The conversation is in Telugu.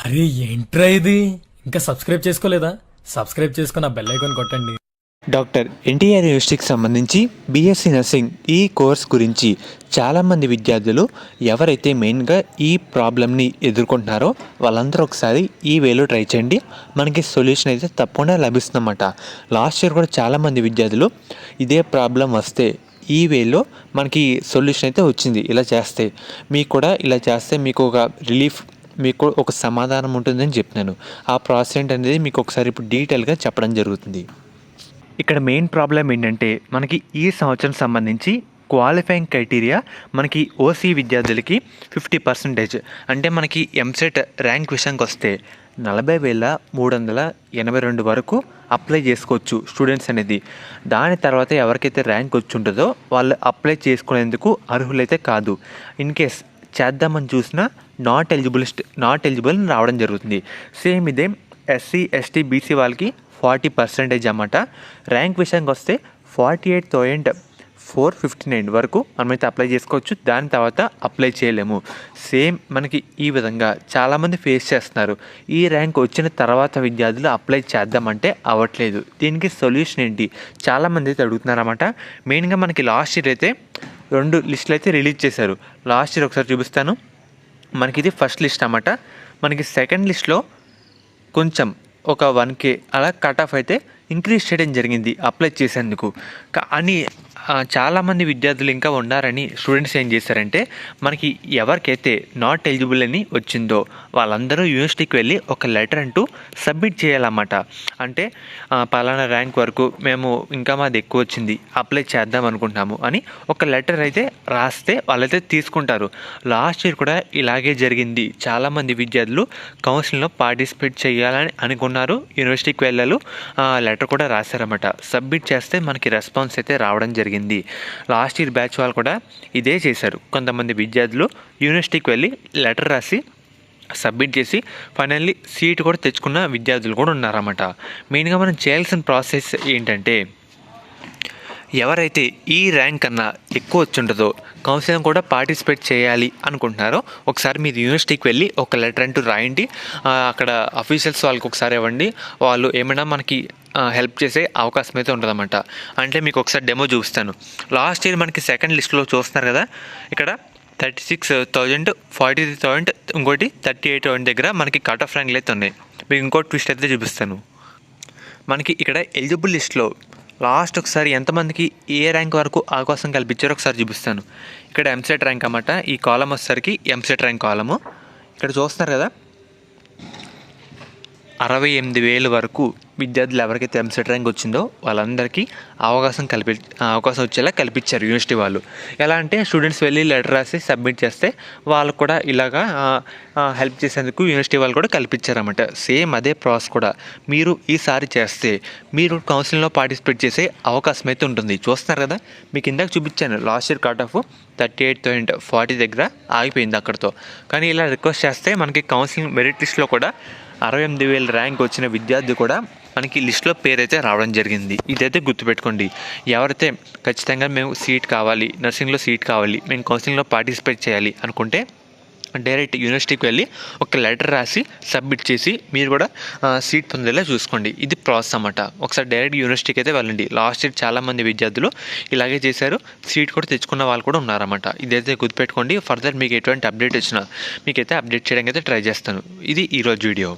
అరే ఏంట్రా ఇది? ఇంకా సబ్స్క్రైబ్ చేసుకోలేదా? సబ్స్క్రైబ్ చేసుకుని ఆ బెల్ ఐకాన్ కొట్టండి. డాక్టర్ ఎన్టీఆర్ యూనివర్సిటీకి సంబంధించి బీఎస్సీ నర్సింగ్ ఈ కోర్స్ గురించి చాలామంది విద్యార్థులు ఎవరైతే మెయిన్గా ఈ ప్రాబ్లమ్ని ఎదుర్కొంటున్నారో వాళ్ళందరూ ఒకసారి ఈ వేలో ట్రై చేయండి. మనకి సొల్యూషన్ అయితే తప్పకుండా లభిస్తుందన్నమాట. లాస్ట్ ఇయర్ కూడా చాలామంది విద్యార్థులు ఇదే ప్రాబ్లం వస్తే ఈ వేలో మనకి సొల్యూషన్ అయితే వచ్చింది. ఇలా చేస్తే మీకు కూడా ఇలా చేస్తే మీకు ఒక రిలీఫ్, మీకు ఒక సమాధానం ఉంటుందని చెప్తున్నాను. ఆ ప్రాసెస్ ఏంటనేది మీకు ఒకసారి ఇప్పుడు డీటెయిల్గా చెప్పడం జరుగుతుంది. ఇక్కడ మెయిన్ ప్రాబ్లం ఏంటంటే మనకి ఈ సంవత్సరం సంబంధించి క్వాలిఫైయింగ్ క్రైటీరియా మనకి ఓసీ విద్యార్థులకి 50%, అంటే మనకి ఎంసెట్ ర్యాంక్ విషయానికి వస్తే 40,382 వరకు అప్లై చేసుకోవచ్చు స్టూడెంట్స్ అనేది. దాని తర్వాత ఎవరికైతే ర్యాంక్ వచ్చి ఉంటుందో వాళ్ళు అప్లై చేసుకునేందుకు అర్హులైతే కాదు. ఇన్ కేస్ చేద్దామని చూసినా నాట్ ఎలిజిబుల్ రావడం జరుగుతుంది. సేమ్ ఇదే ఎస్సీ ఎస్టీ బీసీ వాళ్ళకి 40% అన్నమాట. ర్యాంక్ విషయానికి వస్తే 48,459 వరకు మనమైతే అప్లై చేసుకోవచ్చు. దాని తర్వాత అప్లై చేయలేము. సేమ్ మనకి ఈ విధంగా చాలామంది ఫేస్ చేస్తున్నారు. ఈ ర్యాంక్ వచ్చిన తర్వాత విద్యార్థులు అప్లై చేద్దామంటే అవ్వట్లేదు. దీనికి సొల్యూషన్ ఏంటి చాలామంది అయితే అడుగుతున్నారన్నమాట. మెయిన్గా మనకి లాస్ట్ ఇయర్ అయితే 2 లిస్టులు అయితే రిలీజ్ చేశారు. లాస్ట్ ఇయర్ ఒకసారి చూపిస్తాను. మనకి ఇది ఫస్ట్ లిస్ట్ అన్నమాట. మనకి సెకండ్ లిస్ట్లో కొంచెం ఒక 1K అలా కట్ ఆఫ్ అయితే ఇంక్రీజ్ చేయడం జరిగింది అప్లై చేసేందుకు. కానీ చాలామంది విద్యార్థులు ఇంకా ఉన్నారని స్టూడెంట్స్ ఏం చేశారంటే, మనకి ఎవరికైతే నాట్ ఎలిజిబుల్ అని వచ్చిందో వాళ్ళందరూ యూనివర్సిటీకి వెళ్ళి ఒక లెటర్ అంటూ సబ్మిట్ చేయాలన్నమాట. అంటే పలానా ర్యాంక్ వరకు మేము ఇంకా మాది ఎక్కువ వచ్చింది, అప్లై చేద్దాం అనుకుంటున్నాము అని ఒక లెటర్ అయితే రాస్తే వాళ్ళైతే తీసుకుంటారు. లాస్ట్ ఇయర్ కూడా ఇలాగే జరిగింది. చాలామంది విద్యార్థులు కౌన్సిలింగ్లో పార్టిసిపేట్ చేయాలని అనుకున్నారు, యూనివర్సిటీకి వెళ్ళారు, లెటర్ కూడా రాశారన్నమాట. సబ్మిట్ చేస్తే మనకి రెస్పాన్స్ అయితే రావడం జరిగింది. లాస్ట్ ఇయర్ బ్యాచ్ వాళ్ళు కూడా ఇదే చేశారు. కొంతమంది విద్యార్థులు యూనివర్సిటీకి వెళ్ళి లెటర్ రాసి సబ్మిట్ చేసి ఫైనల్లీ సీట్ కూడా తెచ్చుకున్న విద్యార్థులు కూడా ఉన్నారన్నమాట. మెయిన్గా మనం చేయాల్సిన ప్రాసెస్ ఏంటంటే, ఎవరైతే ఈ ర్యాంక్ కన్నా ఎక్కువ వచ్చి ఉంటుందో కౌన్సిలింగ్ కూడా పార్టిసిపేట్ చేయాలి అనుకుంటున్నారో ఒకసారి మీరు యూనివర్సిటీకి వెళ్ళి ఒక లెటర్ అంటూ రాయండి. అక్కడ అఫీషియల్స్ వాళ్ళకి ఒకసారి ఇవ్వండి. వాళ్ళు ఏమైనా మనకి హెల్ప్ చేసే అవకాశం అయితే ఉంటుందన్నమాట. అంటే మీకు ఒకసారి డెమో చూపిస్తాను. లాస్ట్ ఇయర్ మనకి సెకండ్ లిస్ట్లో చూస్తున్నారు కదా, ఇక్కడ 36,000, 43,000, ఇంకోటి 38,000 దగ్గర మనకి కట్ ఆఫ్ ర్యాంక్లు అయితే ఉన్నాయి. మీకు ఇంకో ట్విస్ట్ అయితే చూపిస్తాను. మనకి ఇక్కడ ఎలిజిబుల్ లిస్ట్లో లాస్ట్ ఒకసారి ఎంతమందికి ఏ ర్యాంక్ వరకు అవకాశం కల్పించారో ఒకసారి చూపిస్తాను. ఇక్కడ ఎంసెట్ ర్యాంక్ అన్నమాట. ఈ కాలం వచ్చేసరికి ఎంసెట్ ర్యాంక్ కాలము. ఇక్కడ చూస్తున్నారు కదా, 68,000 వరకు విద్యార్థులు ఎవరికైతే ఎంసెట్ ర్యాంక్ వచ్చిందో వాళ్ళందరికీ అవకాశం వచ్చేలా కల్పించారు యూనివర్సిటీ వాళ్ళు. ఎలా అంటే స్టూడెంట్స్ వెళ్ళి లెటర్ రాసి సబ్మిట్ చేస్తే వాళ్ళకు కూడా ఇలాగా హెల్ప్ చేసేందుకు యూనివర్సిటీ వాళ్ళు కూడా కల్పించారన్నమాట. సేమ్ అదే ప్రాసెస్ కూడా మీరు ఈసారి చేస్తే మీరు కౌన్సిలింగ్లో పార్టిసిపేట్ చేసే అవకాశం అయితే ఉంటుంది. చూస్తున్నారు కదా, మీకు ఇందాక చూపించాను లాస్ట్ ఇయర్ కట్ ఆఫ్ 38,040 దగ్గర ఆగిపోయింది అక్కడితో. కానీ ఇలా రిక్వెస్ట్ చేస్తే మనకి కౌన్సిలింగ్ మెరిట్ లిస్ట్లో కూడా 68,000 ర్యాంక్ వచ్చిన విద్యార్థి కూడా మనకి లిస్ట్లో పేరైతే రావడం జరిగింది. ఇదైతే గుర్తుపెట్టుకోండి. ఎవరైతే ఖచ్చితంగా మేము సీట్ కావాలి, నర్సింగ్లో సీట్ కావాలి, మేము కౌన్సిలింగ్లో పార్టిసిపేట్ చేయాలి అనుకుంటే డైరెక్ట్ యూనివర్సిటీకి వెళ్ళి ఒక లెటర్ రాసి సబ్మిట్ చేసి మీరు కూడా సీట్ పొందేలా చూసుకోండి. ఇది ప్రాసెస్ అన్నమాట. ఒకసారి డైరెక్ట్ యూనివర్సిటీకి అయితే వెళ్ళండి. లాస్ట్ ఇయర్ చాలామంది విద్యార్థులు ఇలాగే చేశారు, సీట్ కూడా తెచ్చుకున్న వాళ్ళు కూడా ఉన్నారన్నమాట. ఇదైతే గుర్తుపెట్టుకోండి. ఫర్దర్ మీకు ఎటువంటి అప్డేట్ వచ్చినా మీకైతే అప్డేట్ చేయడానికి అయితే ట్రై చేస్తాను. ఇది ఈరోజు వీడియో.